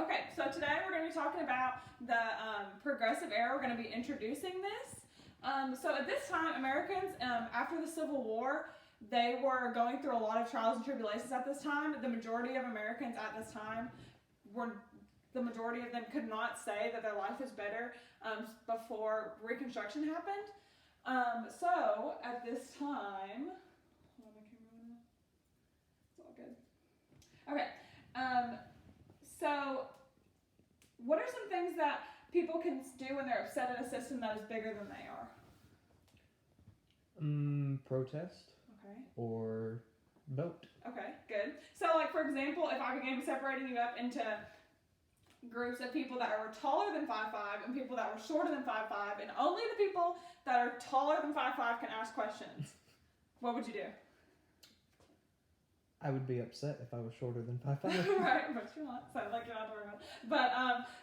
Okay, so today we're going to be talking about the progressive era. We're going to be introducing this. So at this time, Americans, after the Civil War, they were going through a lot of trials and tribulations at this time. The majority of Americans at this time the majority of them could not say that their life was better before Reconstruction happened. So at this time, hold on, my camera. It's all good. Okay. So what are some things that people can do when they're upset at a system that is bigger than they are? Protest. Okay. Or vote. Okay, good. So, like, for example, if I began separating you up into groups of people that were taller than 5'5" and people that were shorter than 5'5", and only the people that are taller than 5'5" can ask questions, what would you do? I would be upset if I was shorter than 5'5". Right, but you're not, so like you're not worried about it. But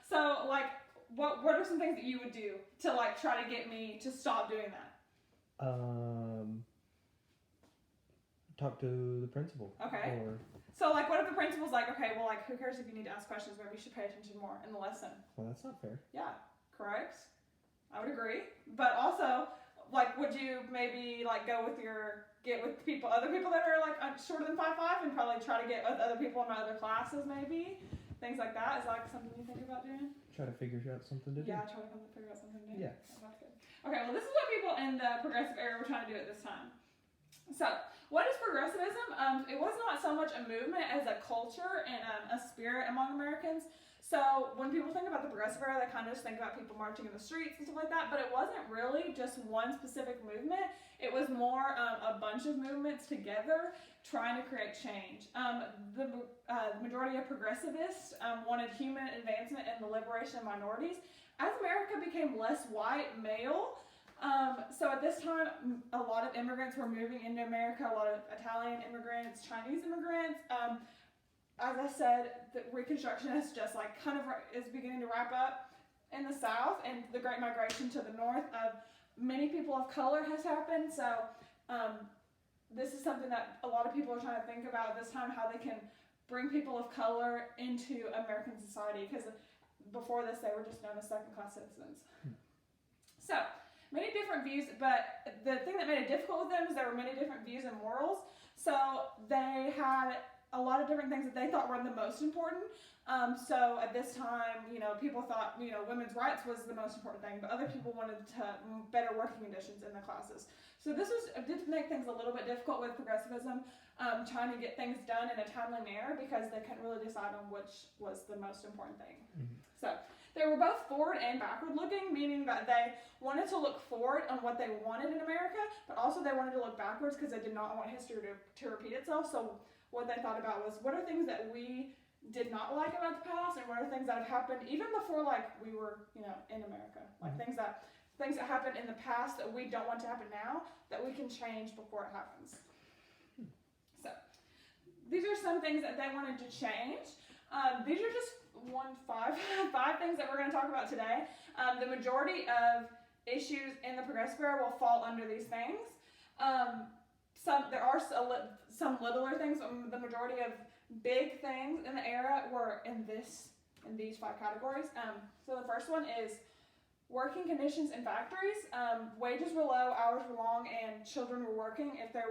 so like, what are some things that you would do to like try to get me to stop doing that? Talk to the principal. Okay. Or so like, what if the principal's like, okay, well, like, who cares if you need to ask questions? Maybe you should pay attention more in the lesson. Well, that's not fair. Yeah, correct. I would agree. But also, like, would you maybe like get with other people that are like shorter than 5'5" and probably try to get with other people in my other classes, maybe things like that? Is that like something you think about doing? Try to figure out something to do. Yeah, try to figure out something to do. Yeah. Oh, that's good. Okay, well, this is what people in the progressive era were trying to do at this time. So, what is progressivism? It was not so much a movement as a culture and a spirit among Americans. So, when people think about the progressive era, they kind of just think about people marching in the streets and stuff like that, but it wasn't really just one specific movement. It was more a bunch of movements together trying to create change. The majority of progressivists wanted human advancement and the liberation of minorities. As America became less white male, so at this time, a lot of immigrants were moving into America, a lot of Italian immigrants, Chinese immigrants. As I said, the Reconstruction is just like is beginning to wrap up in the South, and the Great Migration to the North of many people of color has happened. So this is something that a lot of people are trying to think about at this time, how they can bring people of color into American society, because before this they were just known as second-class citizens. So many different views, but the thing that made it difficult with them is there were many different views and morals. So they had a lot of different things that they thought were the most important. So at this time, people thought, women's rights was the most important thing, but other people wanted better working conditions in the classes. So this did make things a little bit difficult with progressivism, trying to get things done in a timely manner because they couldn't really decide on which was the most important thing. Mm-hmm. So they were both forward and backward looking, meaning that they wanted to look forward on what they wanted in America, but also they wanted to look backwards because they did not want history to repeat itself. So what they thought about was, what are things that we did not like about the past, and what are things that have happened even before like we were in America, like things that happened in the past that we don't want to happen now, that we can change before it happens. So these are some things that they wanted to change. These are just five things that we're going to talk about today. The majority of issues in the progressive era will fall under these things. There are some littler things. The majority of big things in the era were in these five categories. So the first one is working conditions in factories. Wages were low, hours were long, and children were working if they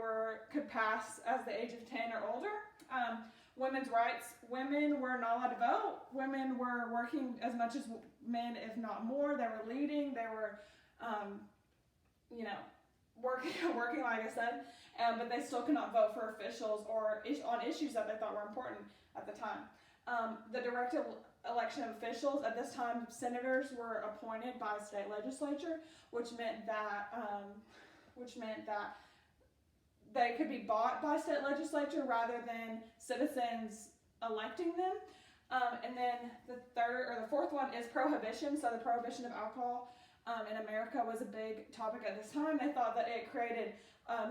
could pass as the age of 10 or older. Women's rights. Women were not allowed to vote. Women were working as much as men, if not more. They were leading. They were, working, like I said, but they still could not vote for officials or on issues that they thought were important at the time. The direct election of officials. At this time, senators were appointed by state legislature, which meant that they could be bought by state legislature rather than citizens electing them. And then the fourth one is prohibition. So the prohibition of alcohol in America was a big topic at this time. They thought that it created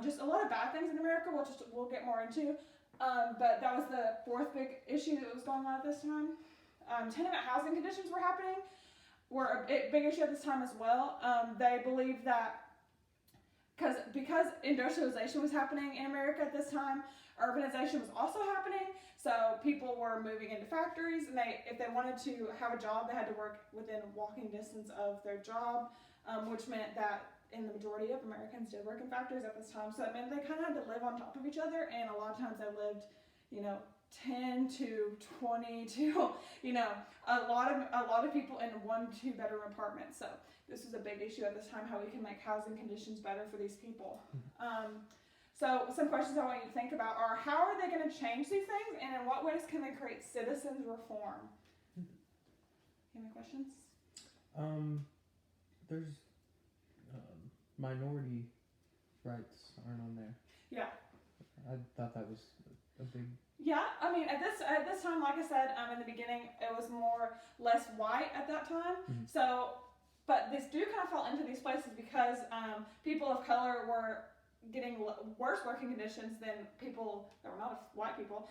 just a lot of bad things in America, which we'll get more into. But that was the fourth big issue that was going on at this time. Tenement housing conditions were a big issue at this time as well. They believed that because industrialization was happening in America at this time, urbanization was also happening. So people were moving into factories, and if they wanted to have a job, they had to work within walking distance of their job, which meant that the majority of Americans did work in factories at this time. So it meant they kind of had to live on top of each other, and a lot of times they lived, 10 to 20 to, a lot of people in 1-2 bedroom apartments. So this was a big issue at this time, how we can make housing conditions better for these people. So some questions I want you to think about are, how are they going to change these things, and in what ways can they create citizens reform? Any questions? There's minority rights aren't on there. Yeah. I thought that was a big. Yeah, I mean, at this time, like I said, in the beginning, it was less white at that time. So, but this do kind of fall into these places because people of color were getting worse working conditions than people that were not white people.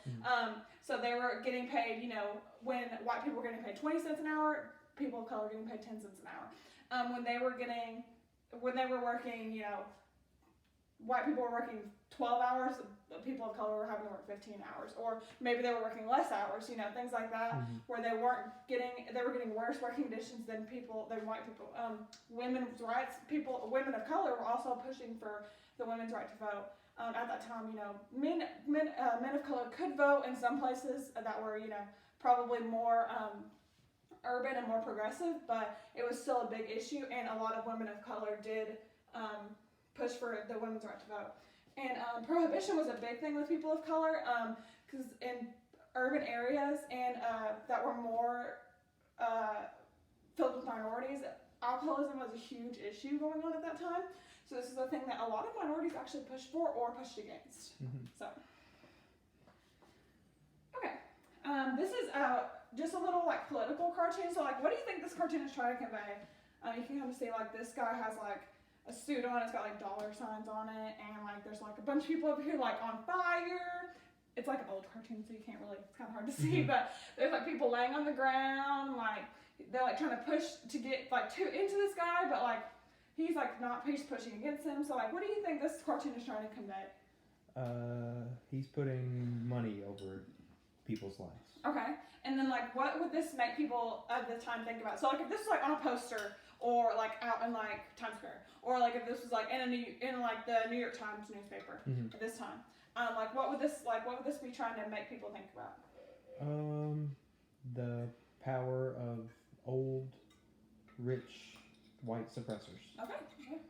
So they were getting paid, when white people were getting paid 20 cents an hour, people of color were getting paid 10 cents an hour. When they were working, white people were working 12 hours, people of color were having to work 15 hours, or maybe they were working less hours, things like that, where they were getting worse working conditions than white people. Women's rights, women of color were also pushing for the women's right to vote. At that time, men of color could vote in some places that were, probably more urban and more progressive, but it was still a big issue, and a lot of women of color did push for the women's right to vote. And prohibition was a big thing with people of color, because in urban areas and that were more filled with minorities, alcoholism was a huge issue going on at that time. So this is a thing that a lot of minorities actually pushed for or pushed against. So, okay, this is just a little political cartoon. So what do you think this cartoon is trying to convey? You can kind of see this guy has a suit on, it's got dollar signs on it, and there's a bunch of people over here on fire. It's an old cartoon, so you can't really, it's kind of hard to see, but there's people laying on the ground, they're trying to push to get into this guy, but he's he's pushing against him. So what do you think this cartoon is trying to convey? He's putting money over people's lives. Okay, and then what would this make people of the time think about? So if this was on a poster, or out in Times Square, or if this was in the New York Times newspaper at this time, what would this be trying to make people think about? The power of old, rich, white suppressors. Okay.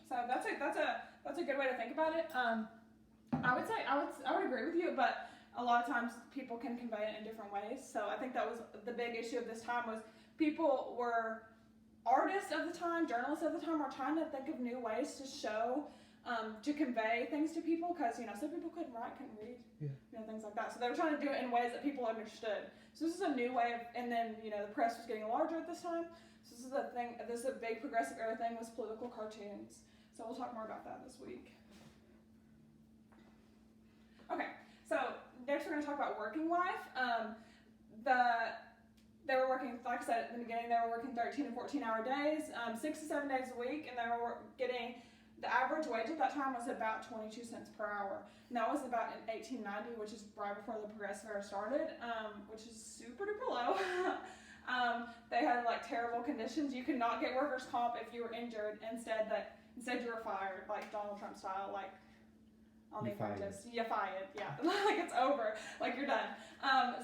So that's a good way to think about it. I would agree with you, but a lot of times people can convey it in different ways. So I think that was the big issue of this time, was people were artists of the time, journalists of the time, were trying to think of new ways to show, to convey things to people, because some people couldn't write, couldn't read, things like that. So they were trying to do it in ways that people understood. So this is a new way of, and then the press was getting larger at this time. So this is a thing. This is a big progressive era thing, was political cartoons. So we'll talk more about that this week. Okay, so next we're going to talk about working life. They were working, like I said at the beginning, they were working 13 and 14-hour days, 6 to 7 days a week, and they were getting, the average wage at that time was about 22 cents per hour. And that was about in 1890, which is right before the progressive era started, which is super duper low. They had terrible conditions. You could not get workers' comp if you were injured. Instead you were fired, Donald Trump style, on The Apprentice. You fired, yeah. It's over. You're done.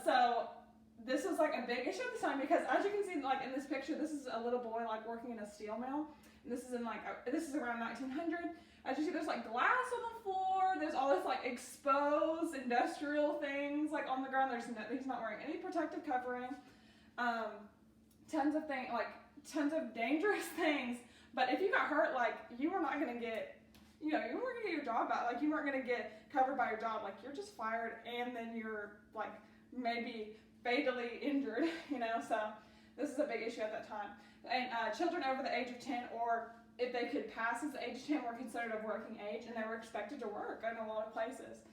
So this was a big issue at the time, because as you can see in this picture, this is a little boy working in a steel mill. And this is this is around 1900. As you see, there's glass on the floor. There's all this exposed industrial things on the ground. He's not wearing any protective covering. Tons of things, tons of dangerous things. But if you got hurt, you were not gonna get, you weren't gonna get your job back. You weren't gonna get covered by your job. You're just fired, and then you're maybe fatally injured. So this is a big issue at that time. And children over the age of 10, or if they could pass as the age of 10, were considered of working age, and they were expected to work in a lot of places.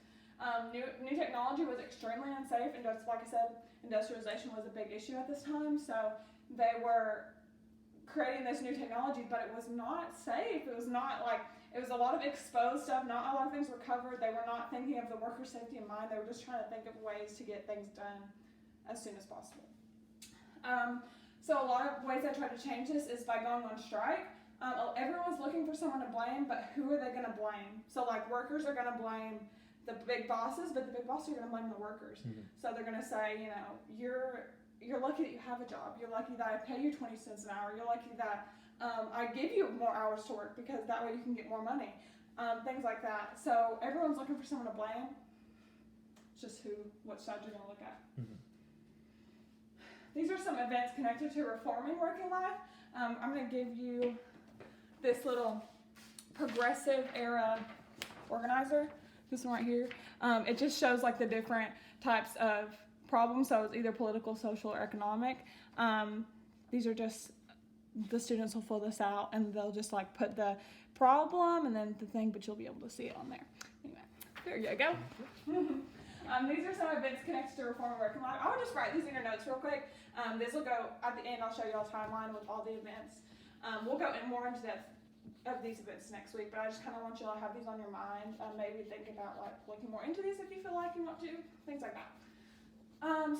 New technology was extremely unsafe, and just like I said, industrialization was a big issue at this time. So they were creating this new technology, but it was not safe. It was not It was a lot of exposed stuff. Not a lot of things were covered. They were not thinking of the worker safety in mind. They were just trying to think of ways to get things done as soon as possible. So a lot of ways I tried to change this is by going on strike. Everyone's looking for someone to blame, but who are they going to blame? So like workers are going to blame the big bosses, but the big bosses are going to blame the workers. So they're going to say, you know, you're lucky that you have a job. You're lucky that I pay you 20 cents an hour. You're lucky that I give you more hours to work because that way you can get more money. Things like that. So everyone's looking for someone to blame. It's just what side you're going to look at. These are some events connected to reforming working life. I'm going to give you this little progressive era organizer. This one right here. It just shows like the different types of problems. So it's either political, social, or economic. These are just, the students will fill this out and they'll just like put the problem and then the thing, but you'll be able to see it on there. Anyway, there you go. These are some events connected to reforming working life. I would just write these in your notes real quick. This will go at the end. I'll show you all a timeline with all the events. We'll go more into depth of these events next week, but I just kind of want you all to have these on your mind. Maybe think about like looking more into these if you feel like you want to, things like that.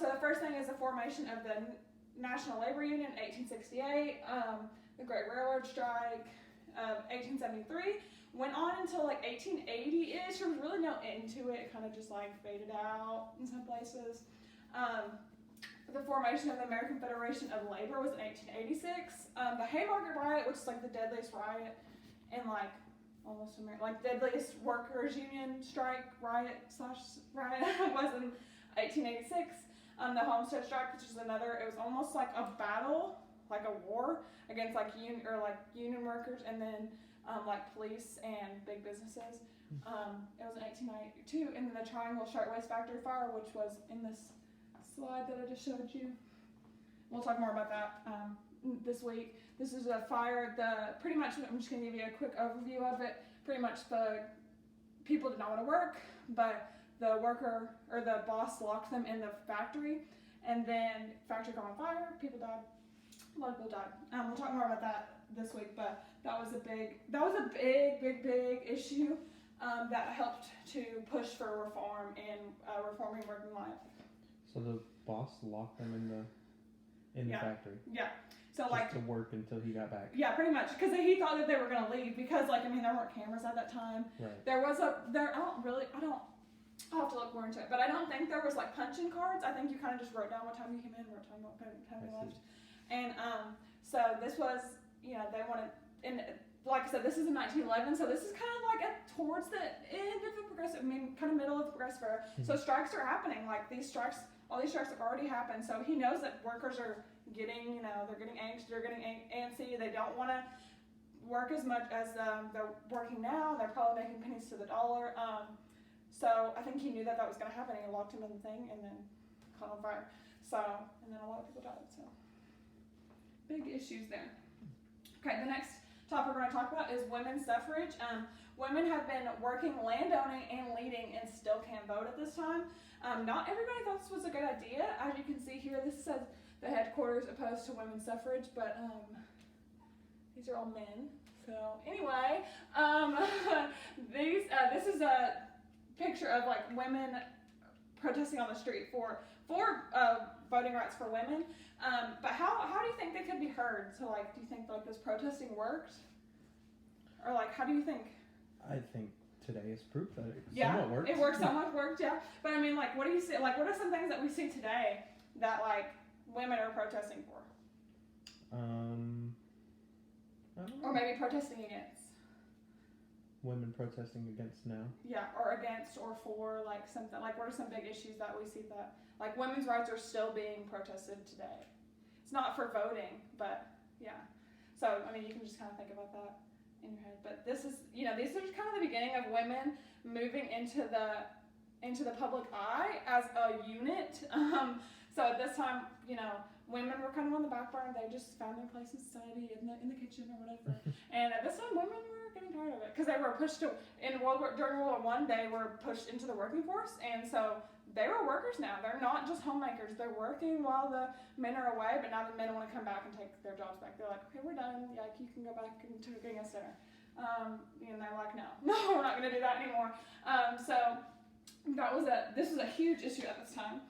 So the first thing is the formation of the National Labor Union in 1868, the Great Railroad Strike of 1873. Went on until like 1880-ish. There was really no end to it. It kind of just like faded out in some places. The formation of the American Federation of Labor was in 1886. The Haymarket Riot, which is like the deadliest riot in like almost America, like deadliest workers union strike riot was in 1886. The Homestead Strike, which is another, it was almost like a battle, like a war against like union workers, and then like police and big businesses. It was in 1892, and then the Triangle Shirtwaist Factory Fire, which was in this slide that I just showed you. We'll talk more about that this week. This is a fire. Pretty much, I'm just going to give you a quick overview of it. Pretty much the people did not want to work, but the worker or the boss locked them in the factory, and then factory caught on fire. People died. A lot of people died. We'll talk more about that this week, but that was a big issue that helped to push for reform and reforming working life. So the boss locked them in the factory. Yeah. So just like to work until he got back. Yeah, pretty much, because he thought that they were gonna leave because there weren't cameras at that time. Right. I'll have to look more into it, but I don't think there was like punch-in cards. I think you kind of just wrote down what time you came in, what time you left. And so this was, they wanted, and like I said, this is in 1911, so this is kind of like towards the end of the progressive, kind of middle of the progressive era. So strikes are happening, like all these strikes have already happened, so he knows that workers are getting, they're getting anxious, they're getting antsy, they don't want to work as much as they're working now, they're probably making pennies to the dollar. So I think he knew that was going to happen, and he locked him in the thing and then caught on fire. So, and then a lot of people died, so big issues there. Okay, the next topic we're going to talk about is women's suffrage. Women have been working, landowning, and leading, and still can't vote at this time. Not everybody thought this was a good idea. As you can see here, this says the headquarters opposed to women's suffrage, but these are all men. So anyway, this is a picture of like women protesting on the street for voting rights for women. But how do you think they could be heard? So like, do you think like this protesting worked? Or like, how do you think? I think today is proof that it somewhat worked. It somewhat worked, yeah. But I mean, like, what do you see? Like, what are some things that we see today that like women are protesting for? I don't know. Or maybe protesting against. Women protesting against now? Yeah, or against or for, like something, like what are some big issues that we see that, like women's rights are still being protested today? It's not for voting, but yeah. So, I mean, you can just kind of think about that in your head. But this is, these are kind of the beginning of women moving into the public eye as a unit. So at this time, women were kind of on the back burner. They just found their place in society, in the kitchen or whatever. And at this time, women were getting tired of it because they were pushed during World War I. They were pushed into the working force, and so they were workers now. They're not just homemakers. They're working while the men are away, but now the men want to come back and take their jobs back. They're like, okay, we're done. Like, you can go back into cooking us dinner. And they're like, no, we're not going to do that anymore. So this was a huge issue at this time.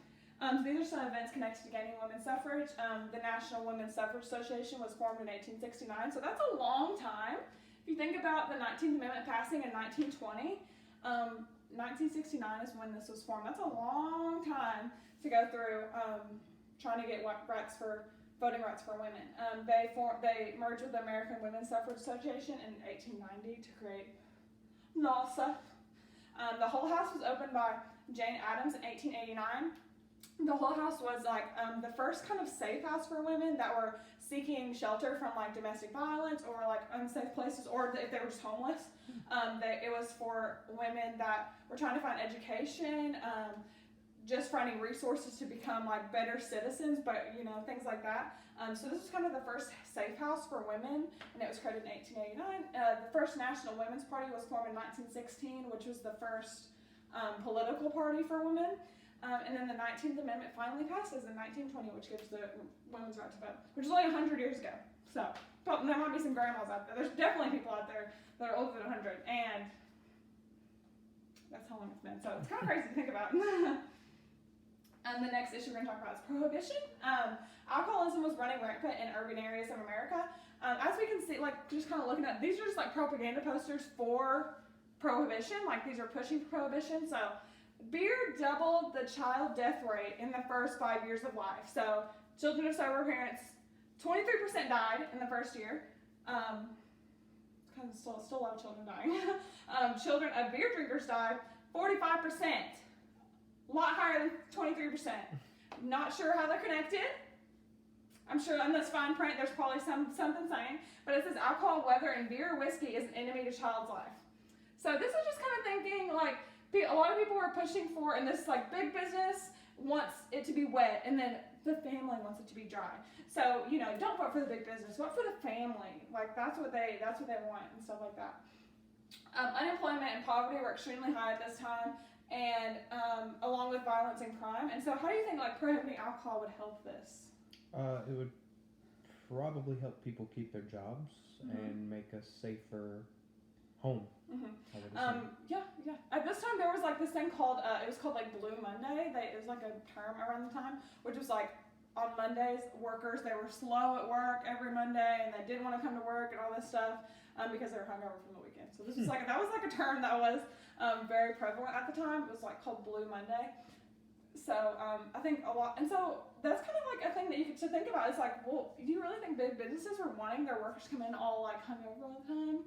So these are some events connected to gaining women's suffrage. The National Women's Suffrage Association was formed in 1869, so that's a long time. If you think about the 19th Amendment passing in 1920, 1969 is when this was formed. That's a long time to go through trying to get voting rights for women. They merged with the American Women's Suffrage Association in 1890 to create NAWSA. The Whole House was opened by Jane Addams in 1889. The Whole House was like the first kind of safe house for women that were seeking shelter from like domestic violence or like unsafe places, or if they were just homeless. It was for women that were trying to find education, just finding resources to become like better citizens, but things like that. So this was kind of the first safe house for women, and it was created in 1889. The first National Women's Party was formed in 1916, which was the first political party for women. And then the 19th Amendment finally passes in 1920, which gives the women's right to vote, which is only 100 years ago. So there might be some grandmas out there. There's definitely people out there that are older than 100, and that's how long it's been. So it's kind of crazy to think about. And the next issue we're going to talk about is prohibition. Alcoholism was running rampant in urban areas of America. As we can see, like just kind of looking at, these are just like propaganda posters for prohibition. Like these are pushing for prohibition. So beer doubled the child death rate in the first 5 years of life. So children of sober parents, 23% died in the first year. Still a lot of children dying. Children of beer drinkers died 45%. A lot higher than 23%. Not sure how they're connected. I'm sure in this fine print there's probably something saying, but it says alcohol, weather, and beer or whiskey is an enemy to child's life. So this is just kind of thinking like a lot of people were pushing for, and this like big business wants it to be wet, and then the family wants it to be dry. So don't vote for the big business, vote for the family. Like that's what they want and stuff like that. Unemployment and poverty were extremely high at this time, and along with violence and crime. And so how do you think like prohibiting alcohol would help this? It would probably help people keep their jobs and make a safer home. Yeah. At this time there was like this thing called it was called like Blue Monday. It was like a term around the time, which was like on Mondays workers, they were slow at work every Monday and they didn't want to come to work and all this stuff because they were hungover from the weekend. So this was like that was like a term that was very prevalent at the time. It was like called Blue Monday. So I think a lot, and so that's kind of like a thing that you get to think about. It's like, well, do you really think big businesses were wanting their workers to come in all like hungover all the time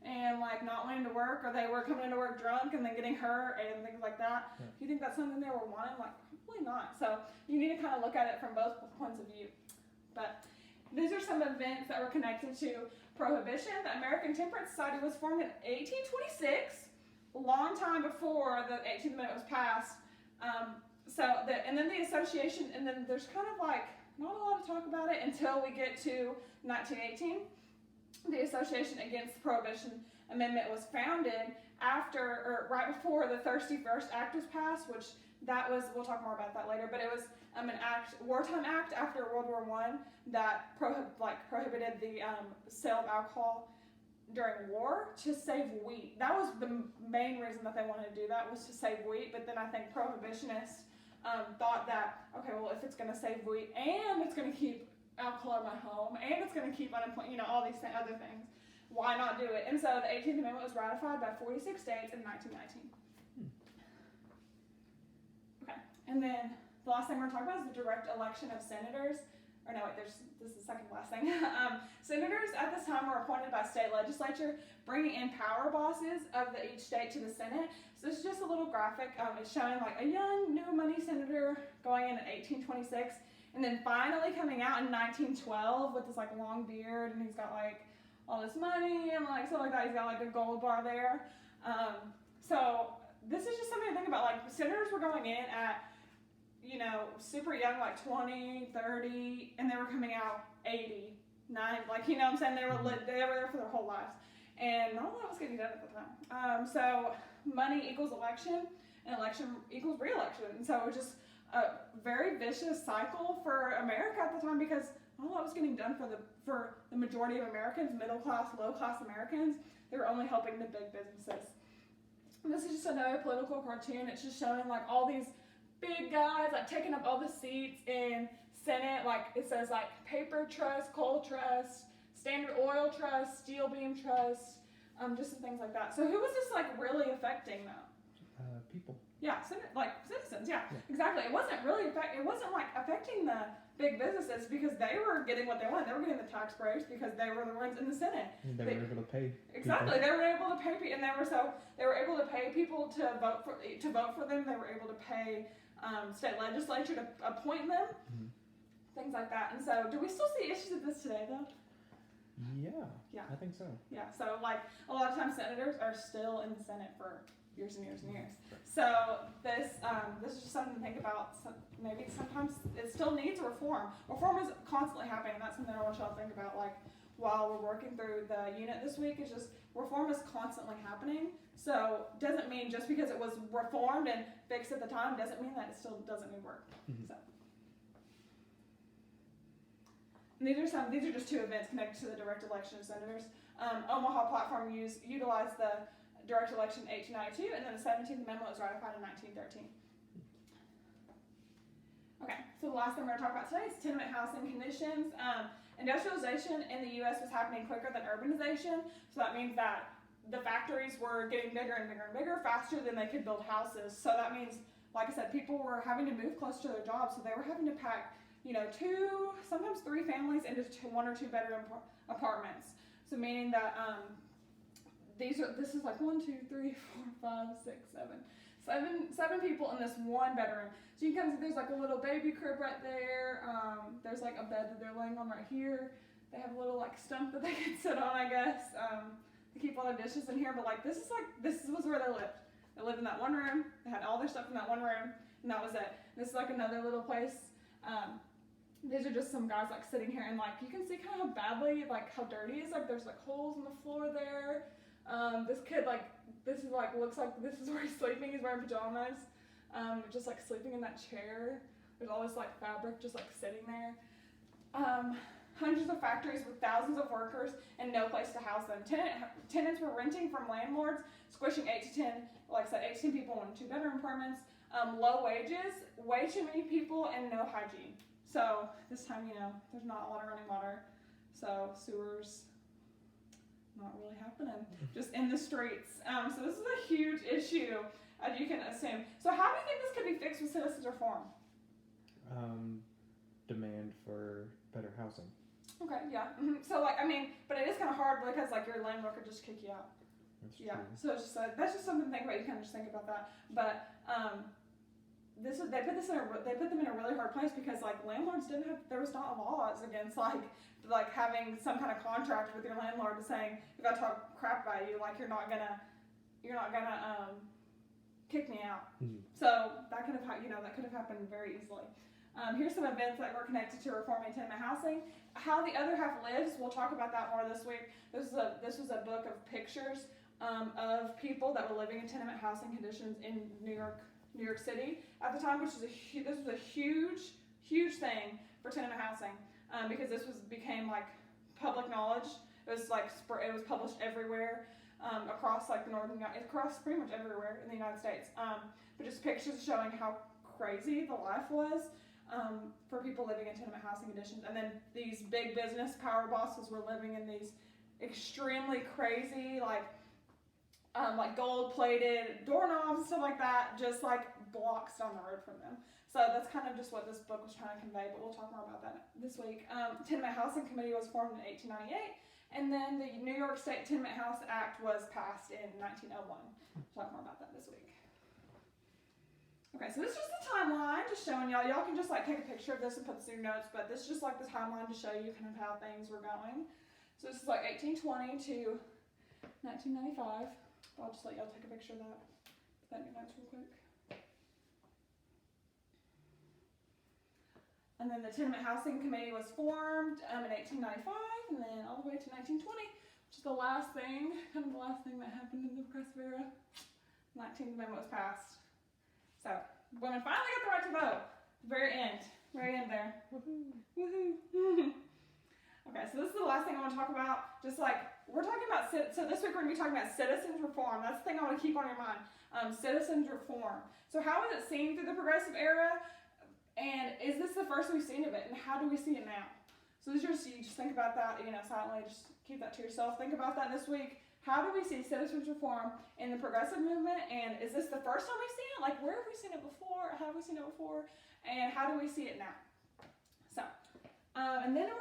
and like not wanting to work, or they were coming into work drunk and then getting hurt and things like that? Yeah. Do you think that's something they were wanting? Like, probably not. So you need to kind of look at it from both points of view. But these are some events that were connected to prohibition. The American Temperance Society was formed in 1826, a long time before the 18th Amendment was passed. And then the association, and then there's kind of like not a lot of talk about it until we get to 1918. The Association Against the Prohibition Amendment was founded right before the Thirsty First Act was passed, which we'll talk more about that later, but it was an wartime act after World War I that prohibited the sale of alcohol during war to save wheat. That was the main reason that they wanted to do that, was to save wheat. But then I think prohibitionists thought that, okay, well, if it's going to save wheat and it's going to keep alcohol in my home and it's going to keep unemployment, all these other things, why not do it? And so the 18th Amendment was ratified by 46 states in 1919. Okay, and then the last thing we're going to talk about is the direct election of senators. Or no, wait, this is the second last thing. Senators at this time were appointed by state legislature, bringing in power bosses of each state to the Senate. So this is just a little graphic. It's showing like a young, new money senator going in 1826, and then finally coming out in 1912 with this like long beard, and he's got like all this money and like stuff like that. He's got like a gold bar there. So this is just something to think about. Like senators were going in at super young, like 20, 30, and they were coming out 80, 90, like, what I'm saying? They were there for their whole lives. And not a lot was getting done at the time. So money equals election, and election equals re-election. And so it was just a very vicious cycle for America at the time, because all that was getting done for the majority of Americans, middle class, low class Americans. They were only helping the big businesses. And this is just another political cartoon. It's just showing like all these big guys like taking up all the seats in Senate. Like it says like paper trust, coal trust, Standard Oil Trust, Steel Beam Trust, just some things like that. So who was this like really affecting though? People. Yeah, citizens. Yeah, exactly. It wasn't really it wasn't like affecting the big businesses, because they were getting what they wanted. They were getting the tax breaks because they were the ones in the Senate. And they were able to pay. Exactly. People. They were able to pay, and they were able to pay people to vote for them. They were able to pay state legislature to appoint them. Mm-hmm. Things like that. And so, do we still see issues of this today, though? Yeah. I think so. Yeah. So, like a lot of times, senators are still in the Senate for years and years and years. Right. So this is just something to think about. Maybe sometimes it still needs reform. Reform is constantly happening, and that's something I want y'all to think about. Like while we're working through the unit this week, it's just reform is constantly happening. So doesn't mean just because it was reformed and fixed at the time doesn't mean that it still doesn't need work. Mm-hmm. So. And these are just two events connected to the direct election of senators. Omaha platform utilized the direct election in 1892, and then the 17th Amendment was ratified in 1913. Okay, so the last thing we're going to talk about today is tenement housing conditions. Industrialization in the U.S. was happening quicker than urbanization, so that means that the factories were getting bigger and bigger and bigger faster than they could build houses. So that means, like I said, people were having to move close to their jobs, so they were having to pack, 2, sometimes 3 families into 1 or 2 bedroom apartments. So meaning that this is like 1, 2, 3, 4, 5, 6, 7 people in this 1 bedroom. So you can kind of see there's like a little baby crib right there. There's like a bed that they're laying on right here. They have a little like stump that they can sit on, I guess. They keep all their dishes in here, but like this was where they lived. They lived in that 1 room. They had all their stuff in that 1 room, and that was it. This is like another little place. These are just some guys like sitting here, and like you can see kind of how badly, like how dirty it is. Like there's like holes in the floor there. This kid looks like this is where he's sleeping. He's wearing pajamas, just like sleeping in that chair. There's all this like fabric just like sitting there. Hundreds of factories with thousands of workers and no place to house them. Tenants were renting from landlords, squishing 8 to 10, like I said, 8 to 10 people in 2-bedroom apartments. Low wages, way too many people, and no hygiene. So this time, there's not a lot of running water. So sewers, not really happening, just in the streets. So this is a huge issue, as you can assume. So how do you think this could be fixed with citizens reform? Demand for better housing. Okay, yeah. Mm-hmm. So but it is kind of hard because your landlord could just kick you out. That's true. So it's just that's just something to think about. You kind of just think about that. But they put them in a really hard place because landlords there was not laws against having some kind of contract with your landlord saying if I talk crap about you, you're not gonna kick me out. Mm-hmm. So that could have happened very easily. Here's some events that were connected to reforming tenement housing. How the Other Half Lives, we'll talk about that more this week. This was a book of pictures of people that were living in tenement housing conditions in New York City at the time, this was a huge thing for tenement housing because this became public knowledge. It was it was published everywhere across across pretty much everywhere in the United States. But just pictures showing how crazy the life was for people living in tenement housing conditions. And then these big business power bosses were living in these extremely crazy gold-plated doorknobs and stuff like that, just blocks down the road from them. So that's kind of just what this book was trying to convey, but we'll talk more about that this week. Tenement Housing Committee was formed in 1898, and then the New York State Tenement House Act was passed in 1901. We'll talk more about that this week. Okay, so this is just the timeline, just showing y'all. Y'all can just take a picture of this and put this in your notes, but this is just the timeline to show you kind of how things were going. So this is 1820 to 1995. I'll just let y'all take a picture of that. Put that in your notes real quick. And then the Tenement Housing Committee was formed in 1895, and then all the way to 1920, which is the last thing that happened in the Progressive era. 19th Amendment was passed. So women finally got the right to vote. Very end there. Woohoo. Okay, so this is the last thing I want to talk about. Just like, we're talking about, so this week we're going to be talking about citizens reform. That's the thing I want to keep on your mind. Citizens reform. So how was it seen through the progressive era? And is this the first we've seen of it? And how do we see it now? So this is you just think about that, silently, just keep that to yourself. Think about that this week. How do we see citizens reform in the progressive movement? And is this the first time we've seen it? Like, where have we seen it before? How have we seen it before? And how do we see it now? So, and then I'm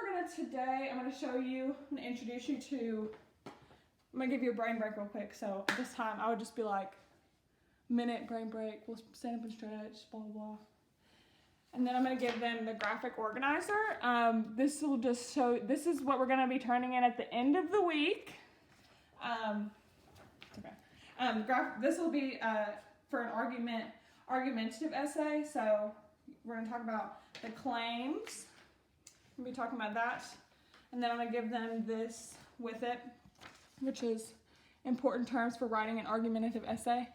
going to show you, I'm going to introduce you to, I'm going to give you a brain break real quick. So this time I would just be like, minute brain break, we'll stand up and stretch, blah, blah, blah. And then I'm going to give them the graphic organizer. This will just show, this is what we're going to be turning in at the end of the week. This will be for an argumentative essay. So we're going to talk about the claims. We'll be talking about that. And then I'm going to give them this with it, which is important terms for writing an argumentative essay.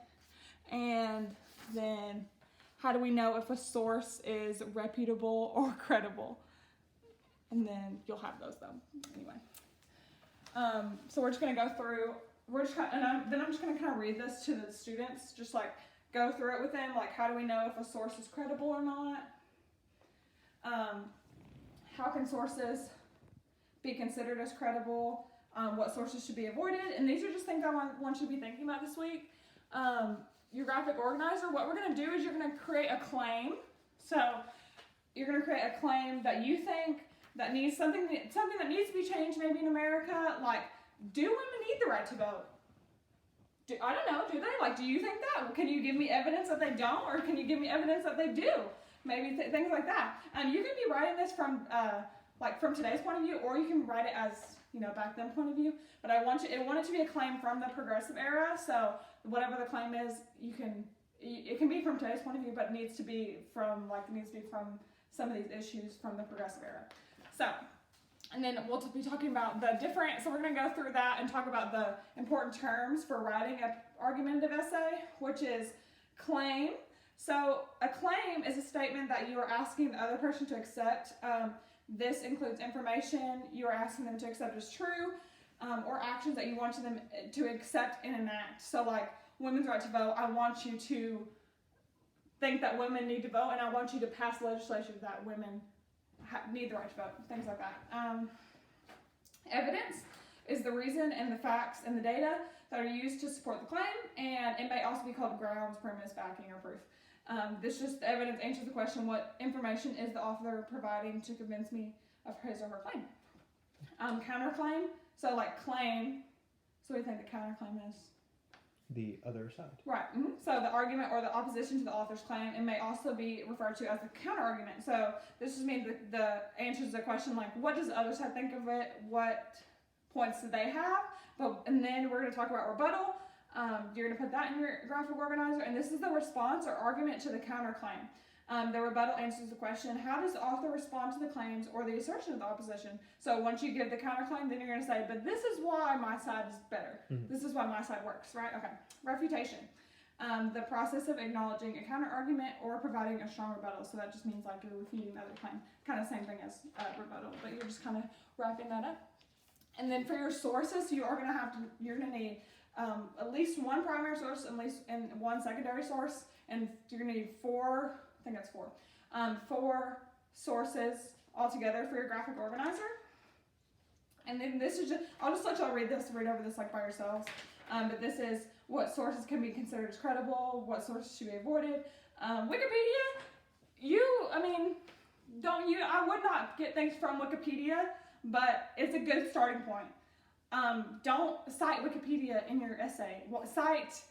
And then how do we know if a source is reputable or credible? And then you'll have those though. Anyway. So we're just going to go through, then I'm just going to kind of read this to the students, just like go through it with them, like how do we know if a source is credible or not? How can sources be considered as credible? What sources should be avoided? And these are just things I want you to be thinking about this week. Your graphic organizer, what we're going to do is you're going to create a claim. So you're going to create a claim that you think that needs something that needs to be changed maybe in America, like, do women need the right to vote? I don't know, do they? Like, do you think that? Can you give me evidence that they don't, or can you give me evidence that they do? Maybe things like that. You can be writing this from today's point of view, or you can write it as, back then point of view. But I want it to be a claim from the progressive era, so whatever the claim is, it can be from today's point of view, but it needs to be from some of these issues from the progressive era. So, and then we'll be talking about so we're going to go through that and talk about the important terms for writing an argumentative essay, which is claim. So a claim is a statement that you are asking the other person to accept. This includes information you are asking them to accept as true, or actions that you want them to accept and enact. So like women's right to vote, I want you to think that women need to vote, and I want you to pass legislation that women need the right to vote, things like that. Evidence is the reason and the facts and the data that are used to support the claim, and it may also be called grounds, premise, backing, or proof. This just evidence answers the question, what information is the author providing to convince me of his or her claim? Counterclaim, so like claim, so what do you think the counterclaim is? The other side. Right. Mm-hmm. So the argument or the opposition to the author's claim, it may also be referred to as the counter-argument. So this just means the answers the question like, what does the other side think of it? What points do they have? And then we're going to talk about rebuttal. You're going to put that in your graphic organizer, and this is the response or argument to the counterclaim. The rebuttal answers the question, how does the author respond to the claims or the assertion of the opposition? So once you give the counterclaim, then you're going to say, but this is why my side is better. Mm-hmm. This is why my side works, right? Okay. Refutation. The process of acknowledging a counter-argument or providing a strong rebuttal. So that just means like you're refuting the other claim. Kind of same thing as rebuttal, but you're just kind of wrapping that up. And then for your sources, you're going to need at least one primary source, and one secondary source, and you're going to need four sources altogether for your graphic organizer. And then this is I'll just let y'all read over this like by yourselves. But this is what sources can be considered as credible, what sources should be avoided. Wikipedia, I would not get things from Wikipedia, but it's a good starting point. Don't cite Wikipedia in your essay. Cite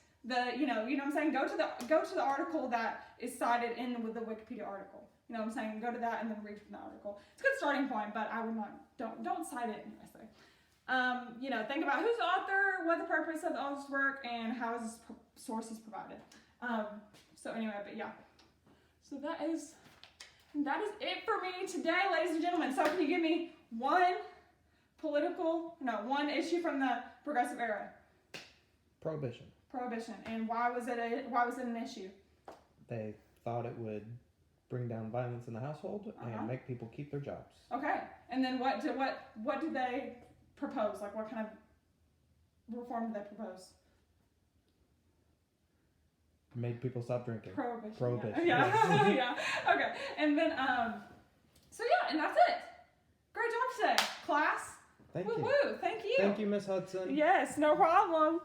you know what I'm saying? Go to the article that is cited in the Wikipedia article. You know what I'm saying? Go to that and then read from the article. It's a good starting point, but I would not, don't cite it in your essay. Think about who's the author, what the purpose of the author's work, and how is sources provided. So that is it for me today, ladies and gentlemen. So can you give me one issue from the progressive era? Prohibition. And why was it an issue? They thought it would bring down violence in the household and make people keep their jobs. Okay. And then what do they propose? Like, what kind of reform do they propose? Made people stop drinking. Prohibition. Yeah. Yeah. Okay. And then, so yeah, and that's it. Great job today, class. Thank Woo you. woo. Thank you. Thank you, Miss Hudson. Yes, no problem.